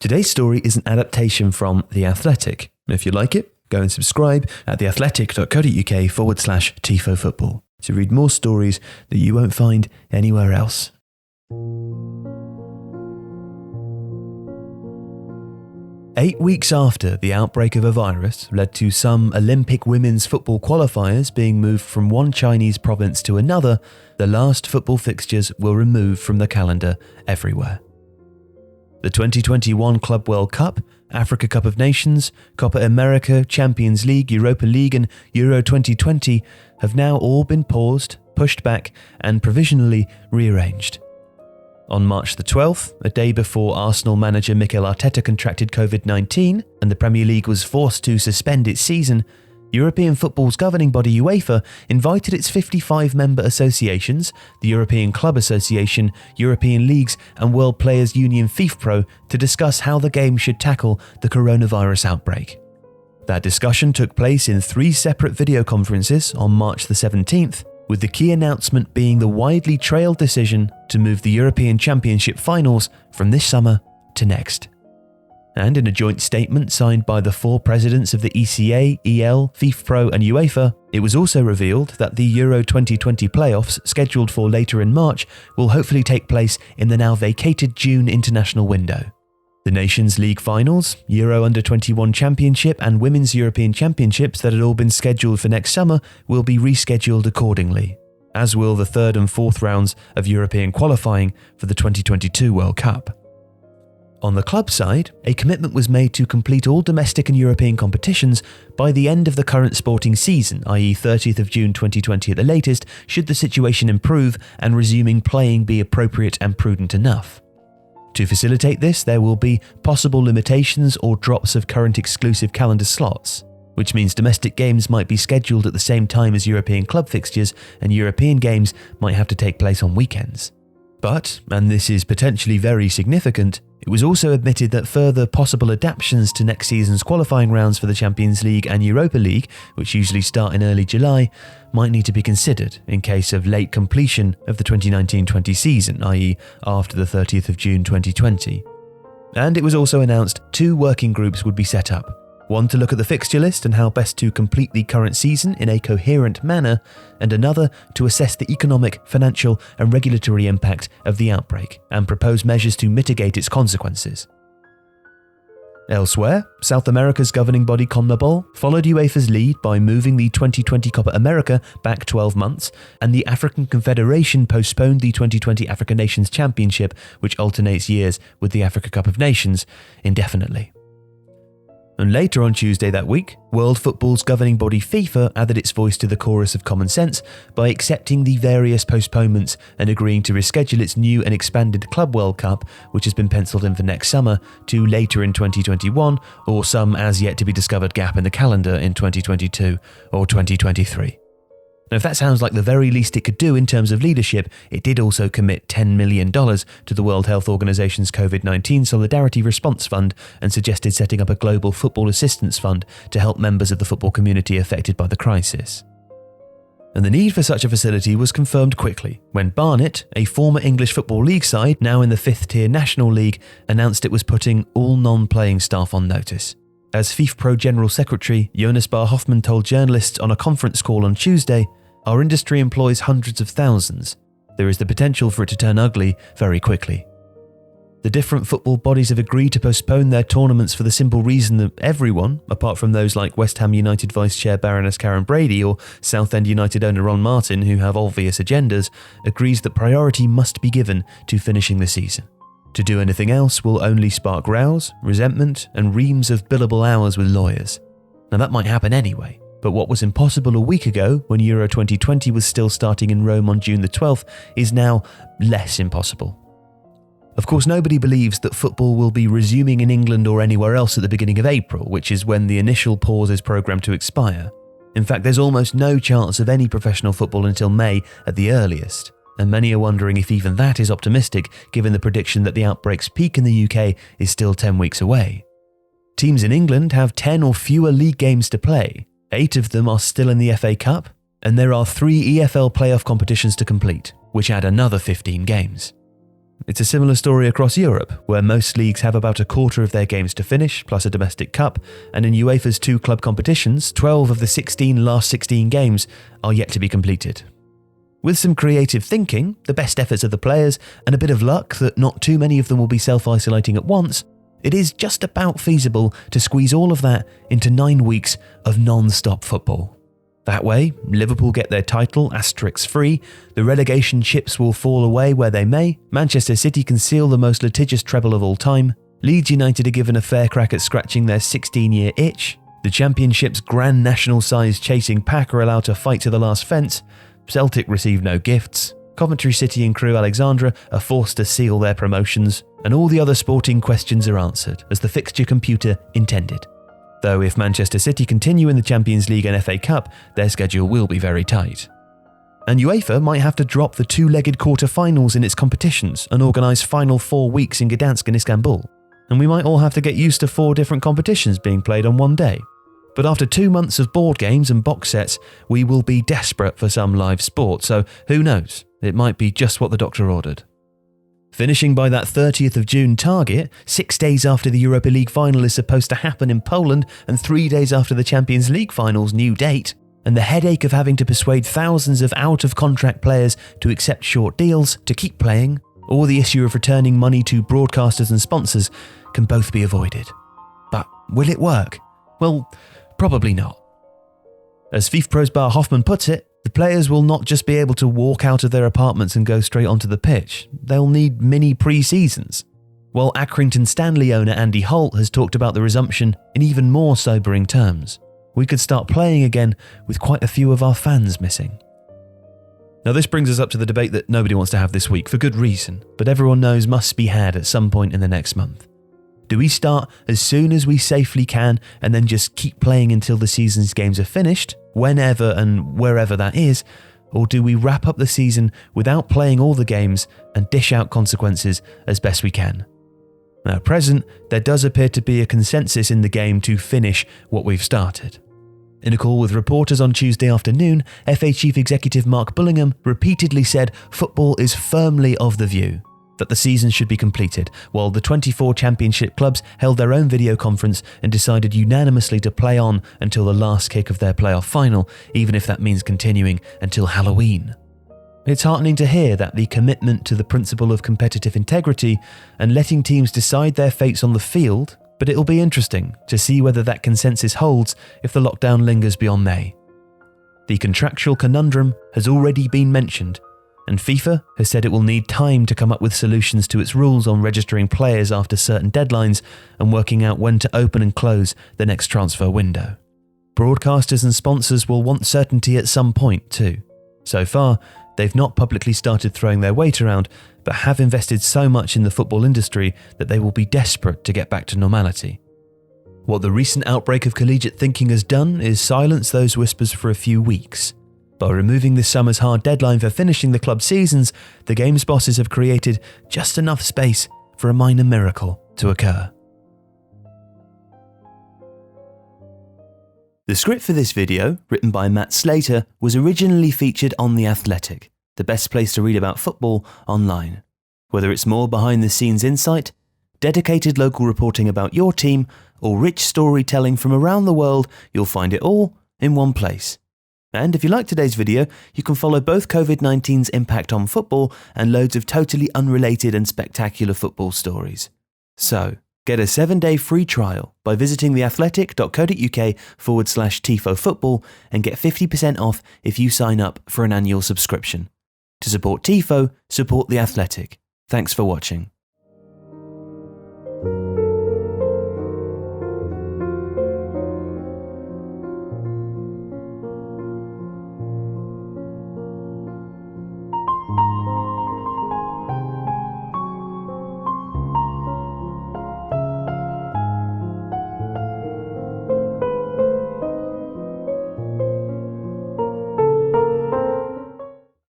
Today's story is an adaptation from The Athletic. If you like it, go and subscribe at theathletic.co.uk/Tifo Football to read more stories that you won't find anywhere else. Eight weeks after the outbreak of a virus led to some Olympic women's football qualifiers being moved from one Chinese province to another, the last football fixtures were removed from the calendar everywhere. The 2021 Club World Cup, Africa Cup of Nations, Copa America, Champions League, Europa League and Euro 2020 have now all been paused, pushed back and provisionally rearranged. On March the 12th, a day before Arsenal manager Mikel Arteta contracted COVID-19 and the Premier League was forced to suspend its season, European football's governing body UEFA invited its 55 member associations, the European Club Association, European Leagues and World Players Union FIFPro to discuss how the game should tackle the coronavirus outbreak. That discussion took place in 3 separate video conferences on March the 17th, with the key announcement being the widely trailed decision to move the European Championship finals from this summer to next. And in a joint statement signed by the 4 presidents of the ECA, EL, FIFPro and UEFA, it was also revealed that the Euro 2020 playoffs, scheduled for later in March, will hopefully take place in the now vacated June international window. The Nations League finals, Euro Under-21 Championship and Women's European Championships that had all been scheduled for next summer will be rescheduled accordingly, as will the 3rd and 4th rounds of European qualifying for the 2022 World Cup. On the club side, a commitment was made to complete all domestic and European competitions by the end of the current sporting season, i.e. 30th of June 2020 at the latest, should the situation improve and resuming playing be appropriate and prudent enough. To facilitate this, there will be possible limitations or drops of current exclusive calendar slots, which means domestic games might be scheduled at the same time as European club fixtures and European games might have to take place on weekends. But, and this is potentially very significant, it was also admitted that further possible adaptations to next season's qualifying rounds for the Champions League and Europa League, which usually start in early July, might need to be considered in case of late completion of the 2019-20 season, i.e. after the 30th of June 2020. And it was also announced 2 working groups would be set up. One to look at the fixture list and how best to complete the current season in a coherent manner, and another to assess the economic, financial and regulatory impact of the outbreak and propose measures to mitigate its consequences. Elsewhere, South America's governing body CONMEBOL followed UEFA's lead by moving the 2020 Copa America back 12 months, and the African Confederation postponed the 2020 Africa Nations Championship, which alternates years with the Africa Cup of Nations, indefinitely. And later on Tuesday that week, World Football's governing body FIFA added its voice to the chorus of common sense by accepting the various postponements and agreeing to reschedule its new and expanded Club World Cup, which has been penciled in for next summer, to later in 2021 or some as yet to be discovered gap in the calendar in 2022 or 2023. Now, if that sounds like the very least it could do in terms of leadership, it did also commit $10 million to the World Health Organization's COVID-19 Solidarity Response Fund and suggested setting up a global football assistance fund to help members of the football community affected by the crisis. And the need for such a facility was confirmed quickly when Barnet, a former English Football League side now in the 5th-tier National League, announced it was putting all non-playing staff on notice. As FIFPro General Secretary Jonas Bar Hoffmann told journalists on a conference call on Tuesday, "Our industry employs hundreds of thousands. There is the potential for it to turn ugly very quickly." The different football bodies have agreed to postpone their tournaments for the simple reason that everyone, apart from those like West Ham United Vice Chair Baroness Karen Brady or Southend United owner Ron Martin, who have obvious agendas, agrees that priority must be given to finishing the season. To do anything else will only spark rows, resentment, and reams of billable hours with lawyers. Now that might happen anyway, but what was impossible a week ago when Euro 2020 was still starting in Rome on June the 12th is now less impossible. Of course, nobody believes that football will be resuming in England or anywhere else at the beginning of April, which is when the initial pause is programmed to expire. In fact, there's almost no chance of any professional football until May at the earliest. And many are wondering if even that is optimistic, given the prediction that the outbreak's peak in the UK is still 10 weeks away. Teams in England have 10 or fewer league games to play. 8 of them are still in the FA Cup, and there are 3 EFL playoff competitions to complete, which add another 15 games. It's a similar story across Europe, where most leagues have about a quarter of their games to finish, plus a domestic cup, and in UEFA's 2 club competitions, 12 of the last 16 games are yet to be completed. With some creative thinking, the best efforts of the players, and a bit of luck that not too many of them will be self-isolating at once, it is just about feasible to squeeze all of that into 9 weeks of non-stop football. That way, Liverpool get their title asterisk-free, the relegation chips will fall away where they may, Manchester City can seal the most litigious treble of all time, Leeds United are given a fair crack at scratching their 16-year itch, the Championship's grand national-sized chasing pack are allowed to fight to the last fence, Celtic receive no gifts, Coventry City and Crewe Alexandra are forced to seal their promotions, and all the other sporting questions are answered, as the fixture computer intended. Though if Manchester City continue in the Champions League and FA Cup, their schedule will be very tight. And UEFA might have to drop the 2-legged quarter-finals in its competitions and organise final 4 weeks in Gdansk and Istanbul. And we might all have to get used to 4 different competitions being played on one day. But after 2 months of board games and box sets, we will be desperate for some live sport, so who knows, it might be just what the doctor ordered. Finishing by that 30th of June target, 6 days after the Europa League final is supposed to happen in Poland and 3 days after the Champions League final's new date, and the headache of having to persuade thousands of out-of-contract players to accept short deals to keep playing, or the issue of returning money to broadcasters and sponsors can both be avoided. But will it work? Well, probably not. As FIFPro's Bar Hoffman puts it, the players will not just be able to walk out of their apartments and go straight onto the pitch, they'll need mini pre-seasons. While Accrington Stanley owner Andy Holt has talked about the resumption in even more sobering terms. We could start playing again with quite a few of our fans missing. Now this brings us up to the debate that nobody wants to have this week, for good reason, but everyone knows must be had at some point in the next month. Do we start as soon as we safely can and then just keep playing until the season's games are finished, whenever and wherever that is, or do we wrap up the season without playing all the games and dish out consequences as best we can? Now at present, there does appear to be a consensus in the game to finish what we've started. In a call with reporters on Tuesday afternoon, FA Chief Executive Mark Bullingham repeatedly said football is firmly of the view that the season should be completed, while the 24 championship clubs held their own video conference and decided unanimously to play on until the last kick of their playoff final, even if that means continuing until Halloween. It's heartening to hear that the commitment to the principle of competitive integrity and letting teams decide their fates on the field, but it'll be interesting to see whether that consensus holds if the lockdown lingers beyond May. The contractual conundrum has already been mentioned, and FIFA has said it will need time to come up with solutions to its rules on registering players after certain deadlines and working out when to open and close the next transfer window. Broadcasters and sponsors will want certainty at some point too. So far, they've not publicly started throwing their weight around, but have invested so much in the football industry that they will be desperate to get back to normality. What the recent outbreak of collegiate thinking has done is silence those whispers for a few weeks. By removing this summer's hard deadline for finishing the club seasons, the game's bosses have created just enough space for a minor miracle to occur. The script for this video, written by Matt Slater, was originally featured on The Athletic, the best place to read about football online. Whether it's more behind-the-scenes insight, dedicated local reporting about your team, or rich storytelling from around the world, you'll find it all in one place. And if you like today's video, you can follow both COVID-19's impact on football and loads of totally unrelated and spectacular football stories. So, get a 7-day free trial by visiting theathletic.co.uk/Tifo Football and get 50% off if you sign up for an annual subscription. To support Tifo, support The Athletic. Thanks for watching.